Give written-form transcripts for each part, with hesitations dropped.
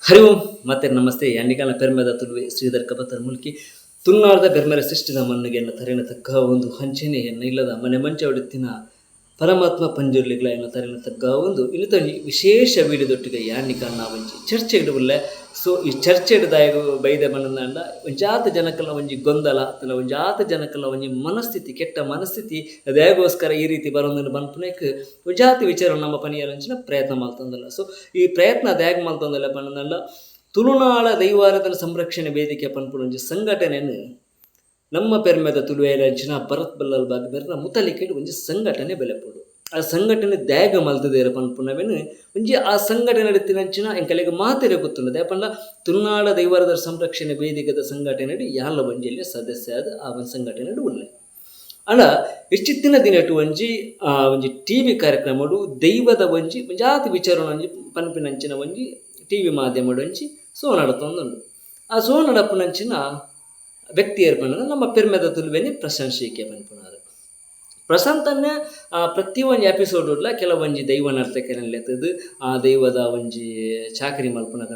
ಹರಿ ಓಂ ಮತ್ತೆ ನಮಸ್ತೆ ಯಾನಿಕಾಲ ಪೆರ್ಮೆದ ತುಳುವೆ ಶ್ರೀಧರ್ ಕಬತರ್ ಮುಲ್ಕಿ ತುಳುನಾಡದ ಬೆರ್ಮೆರ ಸೃಷ್ಟಿದ ಮಣ್ಣಿಗೆ ಎನ್ನ ತರಿನ ತಕ್ಕ ಒಂದು ಹಂಚಿನೆಯನ್ನು ಇಲ್ಲದ ಮನೆ ಮಂಚ ಹೊಡೆತಿನ ಪರಮಾತ್ಮ ಪಂಜುರ್ಲಿಗಳ ಎನ್ನ ತರಿನ ತಕ್ಕ ಒಂದು ಇಳಿತ ವಿಶೇಷ ವೀಡಿಯೋದೊಟ್ಟಿಗೆ ಯಾನಿಕಾಲ ನಾವಂಜಿ ಚರ್ಚೆ ಇಡುವುಲ್ಲ. ಸೊ ಈ ಚರ್ಚೆ ಹಿಡಿದಾಯ ಬೈದ ಮನಂದ ಒಂಜಾತ ಜನಕ್ಕಲ್ಲ ಒಂಜಿ ಗೊಂದಲ ಅತ್ತಲ್ಲ ಒಂಜಾತ ಜನಕ್ಕಲ್ಲ ಒಂಜಿ ಮನಸ್ಥಿತಿ ಕೆಟ್ಟ ಮನಸ್ಥಿತಿ ಅದೇಗೋಸ್ಕರ ಈ ರೀತಿ ಬರೋದನ್ನು ಬಂದ್ಪುನಕ್ಕೆ ಒಂಜಾತಿ ವಿಚಾರ ನಮ್ಮ ಪನಿಯರಂಚಿನ ಪ್ರಯತ್ನ ಮಾಡ್ತಂದಲ್ಲ. ಸೊ ಈ ಪ್ರಯತ್ನ ಅದ್ಯಾಗ ಮಾಡ್ತಂದಲ್ಲ ಪನ್ನಂದಲ್ಲ ತುಳುನಾಡ ದೈವಾರಾಧನ ಸಂರಕ್ಷಣೆ ವೇದಿಕೆ ಪನ್ಪುನ ಒಂಜಿ ಸಂಘಟನೆಯನ್ನು ನಮ್ಮ ಪೆರ್ಮೆದ ತುಳುವೆರಂಚಿನ ಭರತ್ ಬಲ್ಲಲ್ ಬಾಗಿ ಬೆರ್ನ ಮುತಲಿಕೆಡು ಒಂಜಿ ಸಂಘಟನೆ ಬೆಲೆಪಡು. ಆ ಸಂಘಟನೆ ದ್ಯಾಗ ಮಲ್ತದೇರ ಪನ್ಪುನವೇನು ಒಂಜಿ ಆ ಸಂಘಟನೆ ನಡತಿನಂಚಿನ ಎಂಕಲೆಗೆ ಮಾತೆರೆ ಗೊತ್ತುಂಡದೆ ಯಾಪಂಡ ತುಳುನಾಡ ದೈವಾರಾಧನ ಸಂರಕ್ಷಣೆ ವೇದಿಕೆದ ಸಂಘಟನೆ ಯಾಲ ಒಂಜಿಯಲ್ಲಿ ಸದಸ್ಯ ಆದ ಆ ಒಂದು ಸಂಘಟನೆ ಉಳ್ಳೆ ಅಲ್ಲ ಇಷ್ಟಿತ್ತಿನ ದಿನಟು ಒಂಜಿ ಟಿ ವಿ ಕಾರ್ಯಕ್ರಮಡು ದೈವದ ಒಂಜಿ ಜಾತಿ ವಿಚಾರ ಒಂಜಿ ಪನ್ಪಿನಂಚಿನ ಒಂಜಿ ಟಿ ವಿ ಮಾಧ್ಯಮಡು ಒಂಜಿ ಸೋ ನಡತೊಂದುಂಡು. ಆ ಸೋ ನಡಪುನಂಚಿನ ವ್ಯಕ್ತಿ ಏರ್ಪಣ್ಣ ನಮ್ಮ ಪೆರ್ಮೆದ ತುಳುವೆನೆ ಪ್ರಶಂಸಿಕೆ ಪನ್ಪುನಾರು ಪ್ರಶಾಂತನ್ನ ಪ್ರತಿ ಒಂದು ಎಪಿಸೋಡ್ ಉಡ್ಲ ಕೆಲವೊಂಜಿ ದೈವ ನರ್ತಕನೆಲ್ಲತ್ತದು ಆ ದೈವದ ಒಂಜಿ ಚಾಕರಿ ಮಲ್ಪನ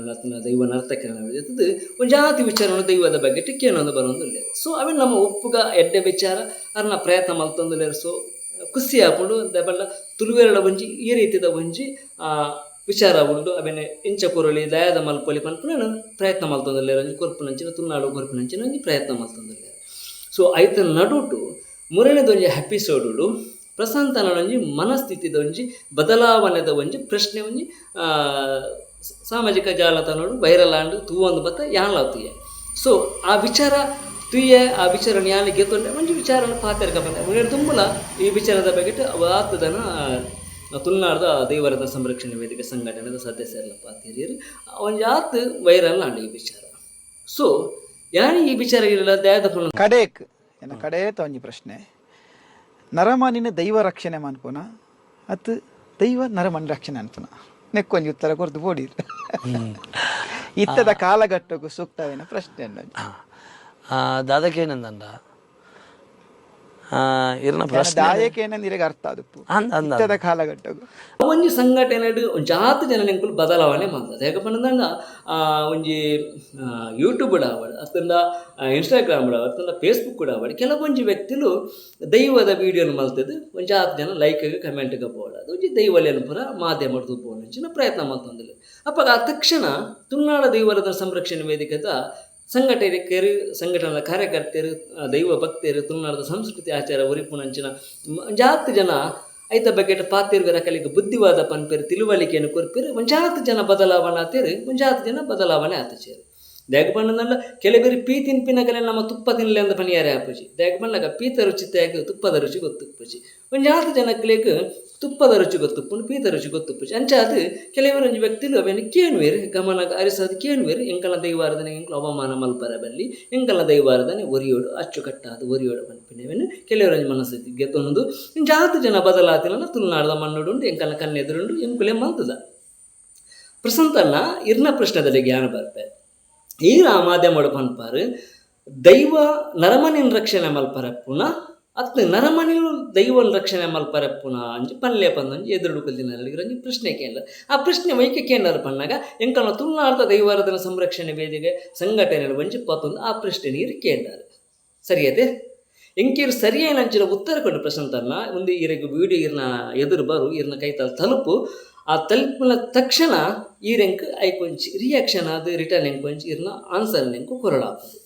ದೈವ ನರ್ತಕನೆಲ್ಲತ್ತದು ಒಂದು ಜಾತಿ ವಿಚಾರ ದೈವದ ಬಗ್ಗೆ ಟಿಕ್ಕೇನೊಂದು ಬರೋದಿಲ್ಲ. ಸೊ ಅವೇನು ನಮ್ಮ ಒಪ್ಪುಗ ಎಡ್ಡೆ ವಿಚಾರ ಅದನ್ನ ಪ್ರಯತ್ನ ಮಲ್ತೊಂದಿಲ್ಲ. ಸೊ ಖುಷಿ ಹಾಕೊಂಡು ದಬಲ್ಲ ತುಳುವೆರಡ ಒಂಜಿ ಈ ರೀತಿಯ ಒಂಜಿ ವಿಚಾರ ಉಂಡು ಅವೇನೆ ಇಂಚ ಕೊರಳಿ ದಯದ ಮಲ್ಪೊಲಿ ಪನ್ಪುನ ಪ್ರಯತ್ನ ಮಲ್ತೊಂದಿಲ್ಲ ಒಂಜಿ ಕೊರ್ಪುನಂಚಿನ ತುಳುನಾಡು ಕೊರ್ಪುನಂಚಿನ ಒಂಜಿ ಪ್ರಯತ್ನ ಮಲ್ತೊಂದಿಲ್ಲ. ಸೊ ಐತ ನಡುಟು ಮೂರನೇದೊಂಜಿ ಎಪಿಸೋಡು ಪ್ರಶಾಂತನ ಒಂಜಿ ಮನಸ್ಥಿತಿದ ಒಂಜಿ ಬದಲಾವಣೆದ ಒಂಜಿ ಪ್ರಶ್ನೆ ಒಂಜಿ ಸಾಮಾಜಿಕ ಜಾಲತಾಣಗಳು ವೈರಲ್ ಆಂಡು ತೂವೊಂದು ಬತ್ತ ಯಾನ್ಲಾತಿಯ. ಸೊ ಆ ವಿಚಾರ ತುಯ್ಯ ಆ ವಿಚಾರ ಯಾನ್ ಗೆತ್ತೊಂಡೆ ಒಂಜಿ ವಿಚಾರನ ಪಾತೆರ್ಕ ಬಂದ ತುಂಬಲ ಈ ವಿಚಾರದ ಬಗ್ಗೆ ಆತದನ ತುಳುನಾಡದ ದೈವಾರಾಧನ ಸಂರಕ್ಷಣೆ ವೇದಿಕೆ ಸಂಘಟನೆದ ಸದಸ್ಯರೆಲ್ಲ ಪಾತಿರಿಯರು ಒಂಜಿ ಆತು ವೈರಲ್ ಆಂಡು ಈ ವಿಚಾರ. ಸೊ ಯಾನ್ ಈ ವಿಚಾರ ಇರಲ್ಲ ದಯದ ಕಡೇಕ್ ಕಡೆಯತ ಒಂಜಿ ಪ್ರಶ್ನೆ ನರಮನಿನ ದೈವ ರಕ್ಷಣೆ ಮನ್ಪುನ ಅತ್ ದೈವ ನರಮನಿ ರಕ್ಷಣೆ ಅನ್ಪುನ ನೆಕ್ಕೊಂಜಿ ಉತ್ತರ ಕೊರ್ದು ಬೋಡಿರ್ ಇತ್ತದ ಕಾಲಘಟ್ಟಕ್ಕೂ ಸೂಕ್ತವೇನ ಪ್ರಶ್ನೆ ದಾದಕೇನಂದ ಇರ್ನ ಪ್ರಶ್ನೆ ದಾಯಕೇನಂದಿರೆಗೆ ಅರ್ಥ ಅದಪ್ಪು ಇತ್ತದ ಕಾಲಘಟ್ಟಕ್ಕೂ ಒಂಜಿ ಸಂಘಟನೆ ಜಾತಿ ಜನ ನೆಂಕುಲು ಬದಲಾವಣೆ ಮಾಡ್ತದೆ. ಯಾಕಂದ್ರೆ ಒಂಜಿ ಯೂಟ್ಯೂಬ್ ಆವಡು ಅತ್ತಂದ ಇನ್ಸ್ಟಾಗ್ರಾಮ್ ಅತ್ತಂದ ಫೇಸ್ಬುಕ್ ಆವಡು ಕೆಲವೊಂಜಿ ವ್ಯಕ್ತಿಲು ದೈವದ ವೀಡಿಯೋನ ಮಲ್ತದ್ದು ಒಂದು ಜಾತಿ ಜನ ಲೈಕ್ಗೆ ಕಮೆಂಟ್ಗೆ ಬೋಡೋದು ಒಂಜಿ ದೈವಲೇನು ಪುರ ಮಾಧ್ಯಮ ಬೋಡಿನ ಪ್ರಯತ್ನ ಮಾಡ್ತಂದಿಲ್ಲ. ಅಪ್ಪಾಗ ಆ ತಕ್ಷಣ ತುಳುನಾಡ ದೈವಾರಾಧನ ಸಂರಕ್ಷಣೆ ವೇದಿಕೆದ ಸಂಘಟನೆಯರು ಸಂಘಟನಾ ಕಾರ್ಯಕರ್ತರು ದೈವ ಭಕ್ತರು ತುಳುನಾಡದ ಸಂಸ್ಕೃತಿ ಆಚಾರ ಉರಿಪುನಂಚಿನ ಜಾತಿ ಜನ ಐತ ಬಗ್ಗೆ ಪಾತಿರ್ವರ ಕಲಿಗೆ ಬುದ್ಧಿವಾದ ಪನ್ಪೇರು ತಿಳುವಳಿಕೆಯನ್ನು ಕೊರ್ಪೇರು ಒಂಜಾತು ಜನ ಬದಲಾವಣೆ ಆತೇರು ಒಂಜಾತು ಜನ ಬದಲಾವಣೆ ಆತಚೇರು. ದೇಗ ಬಣ್ಣನಲ್ಲ ಕೆಲವೇರು ಪೀ ತಿನ್ಪಿನಗಲೇ ನಮ್ಮ ತುಪ್ಪ ತಿನ್ನಲೆ ಅಂತ ಪನಿಯಾರೆ ಆಪುಜಿ ದೇಗ ಬಣ್ಣಗ ಪೀತ ರುಚಿ ತೇಗ ತುಪ್ಪದ ರುಚಿ ಗೊತ್ತುಪ್ಪುಜಿ ಒಂಜಾತು ಜನಕ್ಕಲೇಗ ತುಪ್ಪದ ರುಚಿ ಗೊತ್ತುಪ್ಪುಂಡು ಪೀತ ರುಚಿ ಗೊತ್ತುಪ್ಪುಜಿ ಅಂಚಾದು ಕೆಲವರೊಂಜಿ ವ್ಯಕ್ತಿಲು ಅವೇನು ಕೇನುವೇರು ಗಮನ ಅರಿಸೋದು ಕೇನುವೇರು ಎಂಕಲ ದೈವಾರಾಧನೆ ಎಂಕಲ ಅವಮಾನ ಮಲ್ಪರ ಬಲ್ಲಿ ಎಂಕಲ ದೈವಾರಾಧನೆ ಒರಿಯೋಡು ಅಚ್ಚುಕಟ್ಟಾದ ಒರಿಯೋಡು ಪನ್ಪಿನವೇನು ಕೆಲವರೊಂಜಿ ಮನಸ್ಥಿತಿ ಗೆತ್ತೊಂದು ಜಾತು ಜನ ಬದಲಾತಿನ ತುಳುನಾಡದ ಮಣ್ಣುಡುಂಡು ಎಂಕಲ ಕಣ್ಣೆದುರುಂಡು ಎಂಕುಲೆ ಮಲ್ತದ. ಪ್ರಸಂತನ್ನ ಇರ್ನ ಪ್ರಶ್ನೆದಲ್ಲಿ ಜ್ಞಾನ ಬರ್ಪೆ ಈಗ ಆ ಮಾಧ್ಯಮ ಪನ್ಪಾರು ದೈವ ನರಮನಿನ ರಕ್ಷಣೆ ಮಲ್ಪರಪ್ಪುನ ಅತ್ ನರಮನಿಲು ದೈವನ ರಕ್ಷಣೆ ಮಲ್ಪರಪ್ಪುನ ಅಂಜಿ ಪಲ್ಲೆ ಪಂದಂಜಿ ಎದುರು ಕಲ್ದಿನ ಪ್ರಶ್ನೆ ಕೇಂದ್ರ ಆ ಪ್ರಶ್ನೆ ವೈಕೆ ಕೇಂದ್ರ ಪನ್ನಾಗ ಎಂಕಲ್ನ ತುಳುನಾಡದ ದೈವಾರಾಧನ ಸಂರಕ್ಷಣೆ ವೇದಿಕೆ ಸಂಘಟನೆ ಒಂಜಿ ಪತ್ತೊಂದು ಆ ಪ್ರಶ್ನೆ ನೀರು ಕೇಂದ್ರ ಸರಿಯದೆ ಎಂಕೀರು ಸರಿಯಾಗಿ ಉತ್ತರ ಕೊಟ್ಟು ಪ್ರಶಾಂತನ್ನ ಒಂದು ಈರೆಗೆ ವಿಡಿಯೋ ಇರ್ನ ಎದುರು ಬರು ಇರ್ನ ಕೈತಲ್ ತಲುಪು ಆ ತಲುಪಿನ ತಕ್ಷಣ ಈ ರೆಂಕ್ ಐಕೊಂಚಿ ರಿಯಾಕ್ಷನ್ ಆದ ರಿಟರ್ನ್ ಎಂಕೊಂಚಿ ಇರ್ನ ಆನ್ಸರ್ ನೆಂಕು ಕೊರಳಾಪದು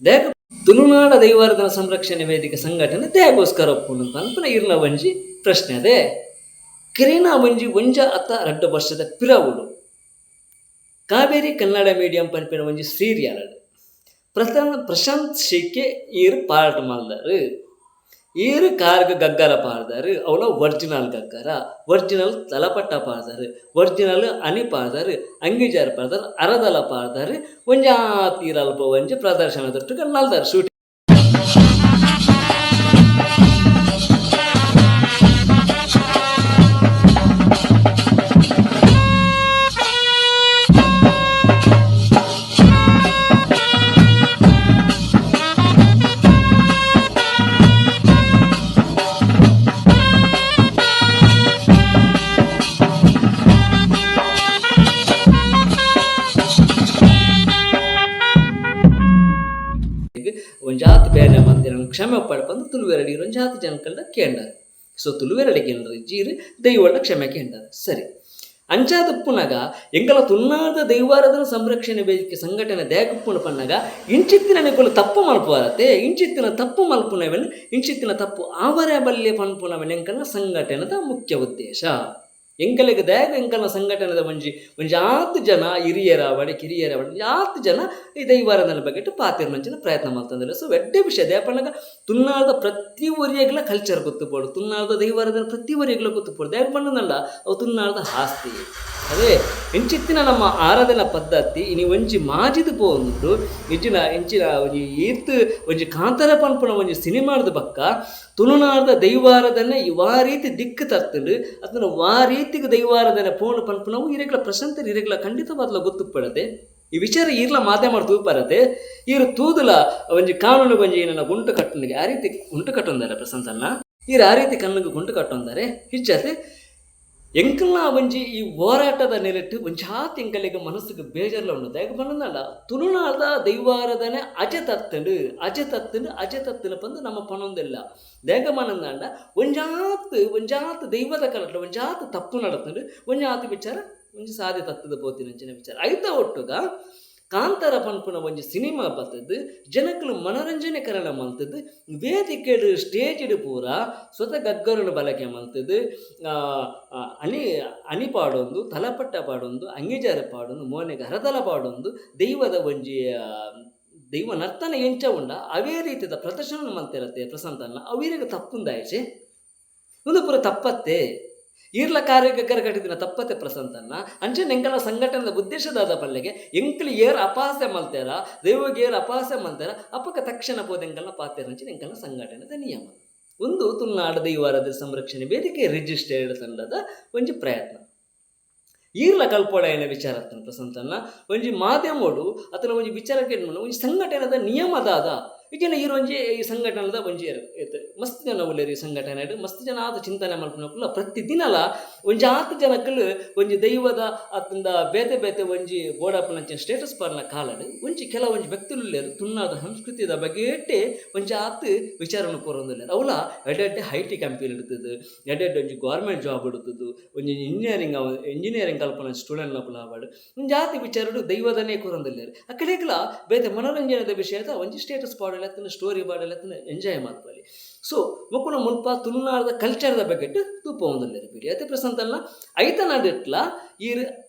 ದೇಗ ತುಳುನಾಡ ದೈವಾರಾಧನ ಸಂರಕ್ಷಣೆ ವೇದಿಕೆ ಸಂಘಟನೆ ದೇಗೋಸ್ಕರ ಒಪ್ಪುಂಡು ಪನ್ಪುನ ಇರ್ನ ಒಂಜಿ ಪ್ರಶ್ನೆ ಅದೇ ಕಿರಿನ ಒಂಜಿ ಒಂಜ ಅತ್ತ 2 ವರ್ಷದ ಪಿರವುಡು ಕಾವೇರಿ ಕನ್ನಡ ಮೀಡಿಯಂ ಪನ್ಪಿನ ಒಂಜಿ ಸೀರಿಯಲ್ ಪ್ರಶಾಂತ್ ಶಿಕೆ ಈರು ಪಾರ್ಟ್ ಮಲ್ದಾರು ಈರು ಕಾರ್ಗ ಗಗ್ಗರ ಪಾಡ್ದಾರು ಅವಳ ಒರಿಜಿನಲ್ ಗಗ್ಗರ ಒರಿಜಿನಲ್ ತಲಪಟ್ಟ ಪಾಡ್ದಾರು ಒರಿಜಿನಲ್ ಅನಿ ಪಾಡ್ದಾರು ಅಂಗಿಜಾರ್ ಪಾಡ್ದಾರು ಅರದಲ ಪಾಡ್ದಾರು ಒಂಜಾ ತೀರಲ್ಪ ಒಂಜಿ ಪ್ರದರ್ಶನದೊಟ್ಟಿಗೆ ನಲ್ದಾರು ಶೂಟಿಂಗ್ ಕ್ಷಮೆ ಪಡ್ಪಂದು ತುಳುವೆರಡಿ ಇರೋ ಜಾತಿ ಜನಕಲ್ದ ಕೇಂಡಾರೆ. ಸೊ ತುಳುವೆರಡಿ ಕೇಂದ್ರ ಜೀರು ದೈವಳ ಕ್ಷಮೆ ಕೇಂಡಾರೆ. ಸರಿ ಅಂಚಾದಪ್ಪುನಗ ಎಂಕಲ ತುನ್ನಾದ ದೈವಾರಾಧನ ಸಂರಕ್ಷಣೆ ವೇದಿಕೆ ಸಂಘಟನೆ ದೇಗಪ್ಪುನ ಪನ್ನಗ ಇಂಚಿತ್ತಿನ ನೆಕ್ಕಲು ತಪ್ಪು ಮಲ್ಪುವಾರತೆ ಇಂಚಿತ್ತಿನ ತಪ್ಪು ಮಲ್ಪುನವೆನ್ ಇಂಚಿತ್ತಿನ ತಪ್ಪು ಆವರೆ ಬಲ್ಯ ಪನ್ಪುನವೆನ್ ಎಂಕಲ್ನ ಸಂಘಟನೆದ ಮುಖ್ಯ ಉದ್ದೇಶ. ಎಂಕಲೆಗೆ ದೇಗ ಎಂಕಲ್ನ ಸಂಘಟನೆದ ಒಂಜಿ 10 ಜನ ಹಿರಿಯರಾವಡೆ ಕಿರಿಯರಾವಡೆ 10 ಜನ ಈ ದೈವಾರಾಧನೆ ಬಗ್ಗೆ ಪಾತಿರ್ನಂಚಿನ ಪ್ರಯತ್ನ ಮಾಡ್ತಂದ್ರೆ. ಸೊ ಎಡ್ಡೆ ವಿಷಯ ದೇಪಣ್ಣಗ ತುನ್ನಾದ ಪ್ರತಿ ಒರಿಯಗ್ಲ ಕಲ್ಚರ್ ಗೊತ್ತುಪೋಡು, ತುನ್ನಾದ ದೈವಾರಾಧನೆ ಪ್ರತಿ ಒರಿಯಗ್ಲ ಗೊತ್ತುಪೋಡು. ದೇಗ ಪಣ್ಣನಲ್ಲ ಅವು ತುನ್ನಾದ ಆಸ್ತಿ. ಅದೇ ಇಂಚಿತ್ತಿನ ನಮ್ಮ ಆರಾಧನಾ ಪದ್ಧತಿ ಇನಿ ಒಂಜಿ ಮಾಜಿದು ಪೋಂದು ಇಂಚಿನ ಒಂಜಿ ಈತ್ ಒಂಜಿ ಕಾಂತಾರ ಪನ್ಪುನ ಒಂಜಿ ಸಿನಿಮಾದ ಬಕ್ಕ ತುಳುನಾಡ ದೈವಾರಾಧನೆ ವಾ ರೀತಿ ದಿಕ್ಕು ತರ್ತಂಡು ಅದನ್ನು ವಾ ರೀತಿಗೆ ದೈವಾರಾಧನೆ ಪೋಣು ಪನ್ಪುನವು ಇರೆಗ್ಲ ಪ್ರಶಂತ ಇರೆಗ್ಲ ಖಂಡಿತವಾದ್ಲ ಗೊತ್ತುಪಡದೆ. ಈ ವಿಚಾರ ಈರ್ಲ ಮಾಧ್ಯಮ ತೂಪರತೆ ಇರು ತೂದುಲ ಒಂಜಿ ಕಾನೂನು ಒಂಜಿ ನನ್ನ ಗುಂಟು ಕಟ್ಟನಿಗೆ ಆ ರೀತಿ ಗುಂಟು ಕಟ್ಟೊಂದಾರೆ ಪ್ರಶಂತನ್ನ ಈರು ಆ ರೀತಿ ಕಣ್ಣಿಗೆ ಗುಂಟು ಕಟ್ಟೊಂದಾರೆ ಹಿಚ್ಚತೆ ಎಂಕಲ್ನ ಒಂಜಿ ಈ ಹೋರಾಟದ ನೆಲೆಟ್ಟು ಒಂಜಾತ್ ಎಂಕಲಿಗೆ ಮನಸ್ಸಿಗೆ ಬೇಜಾರ್ಲ ಉಂಡು. ಯಾಕೆ ಬಂದಲ್ಲ ತುಳುನಾಡ ದೈವಾರಾಧನೆ ಅಜೆ ತತ್ತನು ಬಂದು ನಮ್ಮ ಪಣೊಂದಿಲ್ಲ ದೇಗ ಮನಂದಾಂಡ ಒಂಜಾತ್ ದೈವದ ಕಲಟ್ಲ ಒಂಜಾತ್ ತಪ್ಪು ನಡತಂಡು ಒಂಜಾತ್ ವಿಚಾರ ಒಂಜಿ ಸಾಧೆ ತತ್ತದ ಪೋತಿನ ವಿಚಾರ ಐತ ಒಟ್ಟುಗ ಕಾಂತಾರ ಪನ್ಪುನ ಒಂಜಿ ಸಿನಿಮಾ ಬರ್ತದ್ದು ಜನಕ್ಕಲು ಮನರಂಜನೆ ಕರಣ ಮಲ್ತದ್ದು ವೇದಿಕೆಡು ಸ್ಟೇಜಿಡು ಪೂರ ಸ್ವತಃ ಗಗ್ಗರನ್ನು ಬಳಕೆ ಮಲ್ತದ್ದು ಅಣಿ ಪಾಡೊಂದು ತಲಪಟ್ಟ ಪಾಡೊಂದು ಅಂಗಿಜಾರ ಪಾಡೊಂದು ಮೋನೆಗೆ ಹರದಲ ಪಾಡೊಂದು ದೈವದ ಒಂಜಿ ದೈವ ನರ್ತನ ಎಂಚ ಉಂಡ ಅವೇ ರೀತಿಯ ಪ್ರದರ್ಶನ ಮಲ್ತಿರತ್ತೆ ಪ್ರಸಂತನ ಅವರಿಗೆ ತಪ್ಪುಂದಾಯ್ಚೆ ಒಂದು ಪೂರ ತಪ್ಪತ್ತೆ ಈರ್ಲ ಕಾರ್ಯಕರ ಕಟ್ಟಿದಿನ ತಪ್ಪತ್ತೆ ಪ್ರಸಂತನ್ನ ಅಂಚೆ ಎಂಕಲ ಸಂಘಟನೆದ ಉದ್ದೇಶದಾದ ಪಲ್ಲೆಗೆ ಎಂಕಲಿ ಏರ್ ಅಪಹಾಸ್ಯ ಮಲ್ತಾರ ದೈವಗೆ ಏರ್ ಅಪಹಾಸ್ಯ ಮಲ್ತಾರ ಅಪ್ಪಕ್ಕ ತಕ್ಷಣ ಪೋದ ಎಂಕಲ್ನ ಪಾತ್ರೆ ಅಂಚೆ ಎಂಕಲ್ನ ಸಂಘಟನೆದ ನಿಯಮ. ಒಂದು ತುಳುನಾಡ ದೈವಾರಾಧನೆ ಸಂರಕ್ಷಣೆ ವೇದಿಕೆ ರಿಜಿಸ್ಟರ್ಡ್ ತಂಡದ ಒಂಜಿ ಪ್ರಯತ್ನ ಈರ್ಲ ಕಲ್ಪೊಳೆಯನ ವಿಚಾರ ಪ್ರಸಂತನ್ನ ಒಂಜಿ ಮಾಧ್ಯಮೋಡು ಅಥವಾ ಒಂಜಿ ವಿಚಾರಕ್ಕೆ ಒಂಜಿ ಸಂಘಟನೆದ ನಿಯಮದಾದ ಈಗಿನ ಒಂಜಿ ಈ ಸಂಘಟನೆದ ಒಂಜಿ ಮಸ್ತ್ ಜನ ಉಳ್ಳೇರು ಈ ಸಂಘಟನೆ ಮಸ್ತ್ ಜನ ಆದ ಚಿಂತನೆ ಮಲ್ಪನಕ್ಕಲ್ಲ ಪ್ರತಿದಿನಲ ಒಂಜಿ 10 ಜನಕ್ಕಲು ಒಂಜಿ ದೈವದ ಅತ್ತಂದ ಬೇತೆ ಒಂಜಿ ಬೋಡಪ್ಪನಂಚಿನ ಸ್ಟೇಟಸ್ ಪಾರ್ನ ಕಾಲಡು ಒಂಜಿ ಕೆಲವೊಂಜಿ ವ್ಯಕ್ತಿలుಳ್ಳೇರು ತುನ್ನಾದ ಸಂಸ್ಕೃತಿದ ಬಗ್ಗೆ ಎಟ್ಟೆ ಒಂಜಿ 10 ವಿಚಾರವನ್ನು ಕೋರೊಂದುಲ್ಲೇರು ಅವಲ ಎಡ್ಡೆ ಐಟಿ ಕಂಪನಿ ಇಡ್ತದೆ ಎಡ್ಡೆ ಒಂಜಿ ಗೌರ್ಮೆಂಟ್ ಜಾಬ್ ಇಡ್ತದ್ದು ಒಂಜಿ ಇಂಜಿನಿಯರಿಂಗ್ ಕಲ್ಪನೆ ಸ್ಟೂಡೆಂಟ್ ನಕುಲ ಆವಾಡು ಒಂಜಿ 10 ವಿಚಾರಡು ದೈವದನೇ ಕೋರೊಂದುಲ್ಲೇರು ಅಕಡೆಗ್ಲ ಬೇತೆ ಮನೋರಂಜನೆದ ವಿಷಯದ ಒಂಜಿ ಸ್ಟೇಟಸ್ ಪಾಡಲೆತ್ತನ ಸ್ಟೋರಿ ಪಾಡಲೆತ್ತನ ಎಂಜಾಯ್ ಮಾಡ್ಕೊಳ್ಳಿ. ಸೊ ಮಕ್ಕಳು ಮುಲ್ಪ ತುಳುನಾಡದ ಕಲ್ಚರ್ದ ಬಗ್ಗೆ ತೂಪ ಒಂದಲ್ಲೇರು ಬಿಡಿ ಅದೇ ಪ್ರಸಂತಲ್ಲ ಐತ ನಾಡಿಟ್ಲ ಈ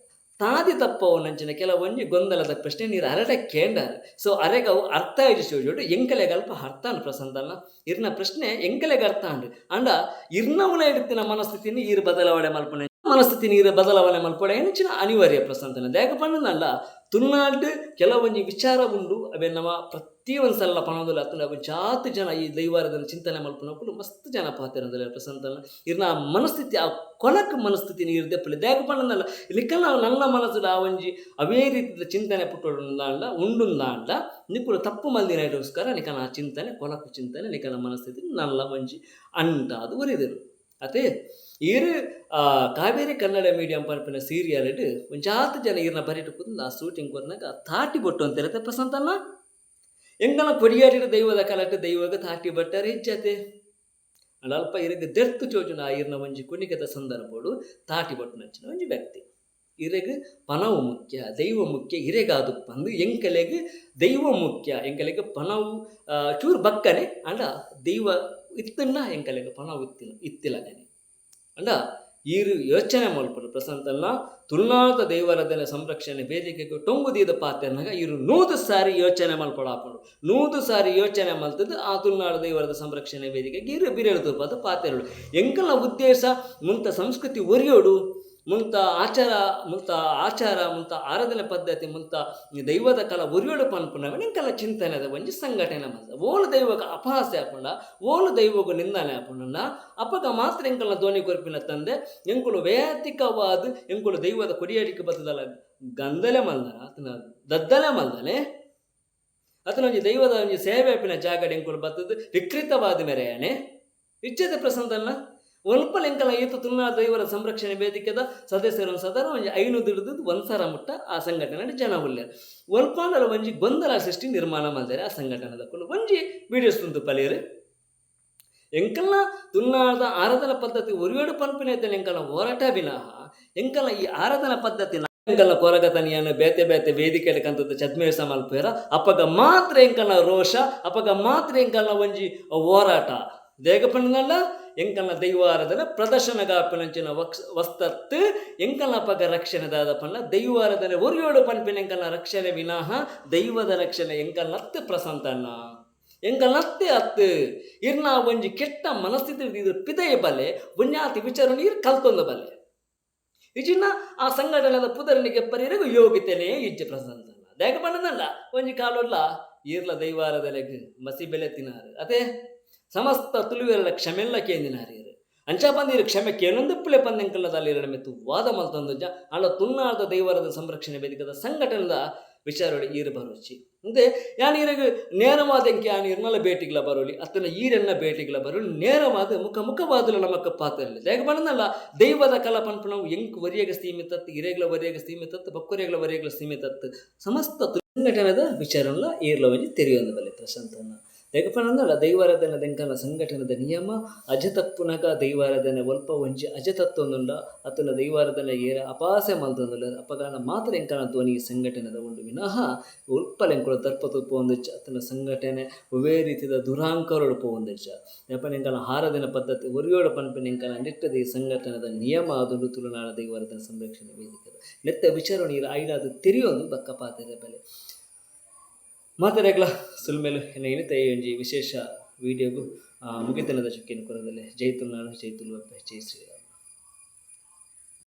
ತಾದಿ ತಪ್ಪವು ನಂಚಿನ ಕೆಲವೊಂಜಿ ಗೊಂದಲದ ಪ್ರಶ್ನೆ ನೀರು ಅರಡೆ ಕೇಂಡಾರು. ಸೊ ಅರೆಗವು ಅರ್ಥ ಇಡಿಸೋಜೋಡು ಎಂಕಲೆಗಲ್ಪ ಅರ್ಥಾನು ಪ್ರಸಂತಲ್ಲ ಇರ್ನ ಪ್ರಶ್ನೆ ಎಂಕಲೆಗೆ ಅರ್ಥ ಅಂಡು ಅಂಡ ಇರ್ನವನ ಇಡ್ತಿನ ಮನಸ್ಥಿತಿನಿ ಈರು ಬದಲಾವಣೆ ಮಲ್ಪನೆ ಮನಸ್ಥಿತಿ ನೀರು ಬದಲಾವಣೆ ಮಲ್ಪಡೆ ಹೆಂಚಿನ ಅನಿವಾರ್ಯ ಪ್ರಸಂತನ ದೇಗ ಪಣ್ಣನಲ್ಲ ತುಳುನಾಡು ಕೆಲವೊಂಜಿ ವಿಚಾರ ಉಂಡು ಅವೇ ನಮ್ಮ ಪ್ರತಿಯೊಂದು ಸಲ ಪಣೋದಿಲ್ಲ ಅತ್ತ ಜಾತಿ ಜನ ಈ ದೈವಾರದಲ್ಲಿ ಚಿಂತನೆ ಮಲ್ಪನಕ್ಕೂ ಮಸ್ತ್ ಜನ ಪಾತಿರಂದಿಲ್ಲ ಪ್ರಸಂತನ ಇರ್ನ ಮನಸ್ಥಿತಿ ಆ ಕೊಲಕ್ ಮನಸ್ಥಿತಿ ನೀರು ದೆಪ್ಪಲಿ ದೇಗ ಪಣ್ಣನಲ್ಲ ಇಲ್ಲಿಕಲ್ಲ ನನ್ನ ಮನಸ್ಸು ಆ ಒಂಜಿ ಅವೇ ರೀತಿಯ ಚಿಂತನೆ ಪುಟ್ಟುಂದಾಂಡ ಉಂಡುಂದಾಂಡ ನಿಕ್ಕುಳು ತಪ್ಪು ಮಲ್ದಿನ ಇಡೋಸ್ಕರ ನಿಕನ ಆ ಚಿಂತನೆ ಕೊಲಕು ಚಿಂತನೆ ನಿಕನ ಮನಸ್ಥಿತಿ ನಲ್ಲ ಒಂಜಿ ಅಂಟಾದು ಒರಿದರು ಅದೇ ಈರು ಕಾವೇರಿ ಕನ್ನಡ ಮೀಡಿಯಂ ಪನ್ಪಿನ ಸೀರಿಯಲ್ ಒಂಜಾತ್ ಜನ ಈರ್ನ ಬರಿಟ್ಟು ಕೂತು ಆ ಶೂಟಿಂಗ್ ಕೊರ್ನಾಗ ತಾಟಿ ಬೊಟ್ಟು ಅಂತ ಇರುತ್ತೆ ಪ್ರಸಂತಲ್ಲ ಎಂಗನ ಕೊಡಿಯಾಡಿದ ದೈವದ ಕಲಟ್ಟು ದೈವಗ ತಾಟಿ ಬಟ್ಟಾರೆ ಹೆಚ್ಚತೆ ಅಲ್ಪ ಇರಗ ದೆರ್ತು ಚೋಜುನ ಆ ಈರ್ನ ಒಂಜಿ ಕುಣಿಕದ ಸಂದರ್ಭಡು ತಾಟಿ ಬೊಟ್ಟು ನಂಚಿನ ಒಂಜಿ ವ್ಯಕ್ತಿ ಇರೆಗ್ ಪಣವು ಮುಖ್ಯ ದೈವ ಮುಖ್ಯ ಇರೆಗಾದು ಬಂದು ಎಂಕಲೆಗೆ ದೈವ ಮುಖ್ಯ ಎಂಕಲೆಗೆ ಪಣವು ಚೂರು ಬಕ್ಕನೆ ಅಂಡ ದೈವ ಇತ್ತನ್ನ ಎಂಕಲೆಗೆ ಪಣವು ಇತ್ತಿಲಗನೆ ಅಂಡ ಈರು ಯೋಚನೆ ಮಲ್ಪಡು ಪ್ರಸಂತಲ್ಲ ತುಳುನಾಡ ದೈವಾರಾಧನೆ ಸಂರಕ್ಷಣೆ ವೇದಿಕೆಗೆ ಟೊಂಗುದೀದ ಪಾತ್ರನಾಗ ಇರು 100 ಸಾರಿ ಯೋಚನೆ ಮಲ್ಪಡಾಪಡು 100 ಸಾರಿ ಯೋಚನೆ ಮಲ್ತದ್ದು ಆ ತುಳುನಾಡ ದೈವಾರದ ಸಂರಕ್ಷಣೆ ವೇದಿಕೆಗೆ ಇರು ಬಿರೇಳು ಪಾದ ಪಾತ್ರೆಗಳು ಎಂಕಲ ಉದ್ದೇಶ ಮುಂತ ಸಂಸ್ಕೃತಿ ಒರಿಯೋಡು ಮುಂತ ಆಚಾರ ಮುಂತ ಆರಾಧನೆ ಪದ್ಧತಿ ಮುಂತ ದೈವದ ಕಲ ಒರಿಯೋಡು ಪನ್ಪುನವ ಎಂಕಲ ಚಿಂತನೆದ ಒಂಜಿ ಸಂಘಟನೆ ಮಲ್ತ ಓಲು ದೈವಗ ಅಪಹಾಸ್ಯ ಆಪುಂಡ ಓಲು ದೈವಗ ನಿಂದನೆ ಆಪುಂಡ ಅಪ್ಪಗ ಮಾತ್ರ ಎಂಕಲ್ನ ಧ್ವನಿ ಕೊರ್ಪಿನ ತಂದೆ ಎಂಕುಲು ವೈಯಕ್ತಿಕವಾದ ಎಂಕುಲು ದೈವದ ಕೊಡಿಯಾಡಿಕೆ ಬತ್ತದಲ್ಲ ಗಂದಲೆ ಮಲ್ದನ ಆತನ ದದ್ದಲೆ ಮಲ್ದನೆ ಆತನ ಒಂಜಿ ದೈವದ ಒಂಜಿ ಸೇವೆ ಆಪಿನ ಜಾಗಡೆ ಎಂಕುಲು ಬತ್ತದ ವಿಕೃತವಾದ ಮೆರೆಯನೆ ಇಚ್ಛತೆ ಪ್ರಸಂತಲ್ಲ ಒಲ್ಪಲ್ ಎಂಕಲ ಈತ ತುಳುನಾಡ ದೈವರ ಸಂರಕ್ಷಣೆ ವೇದಿಕೆದ ಸದಸ್ಯರನ್ನು ಸಾಧಾರಣ ಒಂಜಿ 500 ಹಿಡಿದು 1,000 ಮುಟ್ಟ ಆ ಸಂಘಟನೆ ಜನ ಉಳ್ಳೇರು. ಒಲ್ಪಾಂಡಲ ಒಂಜಿ ಗೊಂದಲ ಸೃಷ್ಟಿ ನಿರ್ಮಾಣ ಮಾಡಿದರೆ ಆ ಸಂಘಟನೆದ ಒಂಜಿ ವಿಡಿಯೋಸ್ ತುಂತು ಪಲೇರು ಎಂಕಲ್ನ ತುಳುನಾಡದ ಆರಾಧನಾ ಪದ್ಧತಿ ಒರಿಯೋಡು ಪನ್ಪಿನ ಎಂಕಲ್ನ ಹೋರಾಟ ವಿನಃ ಎಂಕಲ್ನ ಈ ಆರಾಧನಾ ಪದ್ಧತಿ ಎಂಕಲ್ನ ಕೊರಗತನಿಯನ್ನು ಬೇತೆ ಬೇತೆ ವೇದಿಕೆ ಕಂತದ್ದು ಚದ್ಮೇಶ ಮಲ್ಪೇರ ಅಪ್ಪಗ ಮಾತ್ರ ಎಂಕಲ್ನ ರೋಷ ಅಪ್ಪಗ ಮಾತ್ರ ಎಂಕಲ್ನ ಒಂಜಿ ಹೋರಾಟ ದೇಗಪಣ್ಣನಲ್ಲ ಎಂಕಲ್ನ ದೈವಾರಾಧನೆ ಪ್ರದರ್ಶನಗಾಪಿನಂಚಿನ ವಸ್ತತ್ತು ಎಂಕಲ್ನ ಪಗ ರಕ್ಷಣೆ ದಾದ ಪಣ್ಣ ದೈವಾರಾಧನೆ ಒರಿಯೋಡು ಪನ್ಪಿನ ಎಂಕಲ್ನ ರಕ್ಷಣೆ ವಿನಃ ದೈವದ ರಕ್ಷಣೆ ಎಂಕಲ್ನತ್ತು ಪ್ರಸಂತಣ್ಣ ಎಂಕಲ್ನತ್ತೆ ಅತ್ತು ಇರ್ನ ಒಂಜಿ ಕೆಟ್ಟ ಮನಸ್ಥಿತಿ ಇದು ಪಿದಯ ಬಲೆ ಬುಣ್ಯಾತಿ ವಿಚಾರಣೆ ಇರ್ ಕಲ್ತೊಂದ ಬಲೆ ಇಜಿನ ಆ ಸಂಘಟನೆದ ಪುದರನಿಗೆ ಪರಿರೆಗೂ ಯೋಗ್ಯತೆನೇ ಇಜ್ಜೆ ಪ್ರಸಂತಣ್ಣ ದೇಗ ಪಣ್ಣನಲ್ಲ ಒಂಜಿ ಕಾಲೊಲ್ಲ ಈರ್ಲ ದೈವಾರಾಧನೆಗೆ ಮಸಿ ಬೆಲೆ ತಿನ್ನಾರು ಅದೇ ಸಮಸ್ತ ತುಳುವೆಲ್ಲ ಕ್ಷಮೆಲ್ಲ ಕೇಂದಿನಾರಿ ಅಂಚ ಬಂದಿರು ಕ್ಷಮೆ ಕೇಳೊಂದಿಪ್ಪಲೆ ಪಂದೆಂಕಲ್ಲದಲ್ಲಿ ಮೆತ್ತು ವಾದ ಮಲ್ತೊಂದು ಅಲ್ಲ ತುಳುನಾಡದ ದೈವರದ ಸಂರಕ್ಷಣೆ ವೇದಿಕೆದ ಸಂಘಟನೆದ ವಿಚಾರಗಳು ಈರು ಬರೋಚಿ ಅಂದೆ ಯಾನೀರಿಗೆ ನೇರವಾದಂಗೆ ಯಾನು ಇರ್ನಲ್ಲ ಭೇಟಿಗಳ ಬರೋಲಿ ಅತ್ತನ ಈರೆನ್ನ ಭೇಟಿಗಳ ಬರೋಲಿ ನೇರವಾದ ಮುಖವಾದಲು ನಮಕ್ಕ ಪಾತ್ರಲ್ಲ ದೇಗ ಬಂದಲ್ಲ ದೈವದ ಕಲಾ ಪನ್ಪು ಎಂಕ್ ವರಿಯಗ ಸೀಮಿತತ್ತು ಇರೆಗಳ ವರಿಯಗ ಸೀಮಿತತ್ತು ಬಕ್ಕರಿಯಗಳ ವರಿಯಗಳ ಸೀಮಿತತ್ತು ಸಮಸ್ತ ಸಂಘಟನೆದ ವಿಚಾರಲ್ಲ ಈರ್ಲ ಒಂಜಿ ತೆರೆಯೊಂದು ಬಲೆ ಪ್ರಶಾಂತನ ದೇಗಪನಂದಲ್ಲ ದೈವಾರಾಧನೆ ದೆಂಕನ ಸಂಘಟನೆದ ನಿಯಮ ಅಜತಪ್ಪುನಗ ದೈವಾರಾಧನೆ ಒಲ್ಪ ಒಂಜಿ ಅಜತತ್ವೊಂದುಂಡ ಅತನ ದೈವಾರಾಧನೆ ಏರ ಅಪಾಸೆ ಮಲ್ತೊಂದುಲ್ಲ ಅಪಗಾನ ಮಾತ್ರ ಎಂಕನ ಧ್ವನಿ ಸಂಘಟನೆದ ಉಂಡು ವಿನಃ ಉಲ್ಪಲೆಂಕುಳ ದರ್ಪತು ಪೋಂದಚ್ಚ ಅತನ ಸಂಘಟನೆ ಒವೇ ರೀತಿಯ ದುರಾಂಕರೋಡು ಪೋಂದಚ್ಚ ನೆಪನ ಎಂಕನ ಹಾರದಿನ ಪದ್ಧತಿ ಒರಿಯೋಡ ಪನ್ಪಿನ ಎಂಕನ ನಿಟ್ಟದ ಈ ಸಂಘಟನೆದ ನಿಯಮ ಅದೊಂದು ತುಳುನಾಡ ದೈವಾರಾಧನೆ ಸಂರಕ್ಷಣೆ ವೇದಿಕೆ ನೆತ್ತ ವಿಚಾರ ನೀರು ಐಲಾದ ತೆರೆಯೊಂದು ಬಕ್ಕ ಪಾತ್ರೆ ಬೆಲೆ ಮಾತಾಡಲ ಸುಲ್ಮೇಲು ಏನಿತ ಒಂಜಿ ವಿಶೇಷ ವಿಡಿಯೋಗು ಮುಗಿತನದ ಚುಕ್ಕಿನ ಕೊರದಲ್ಲಿ ಜೈ ತುಳುನಾಡು ಜೈ ತುಳುವಪ್ಪೆ ಜೈ ಶ್ರೀರಾಮ್.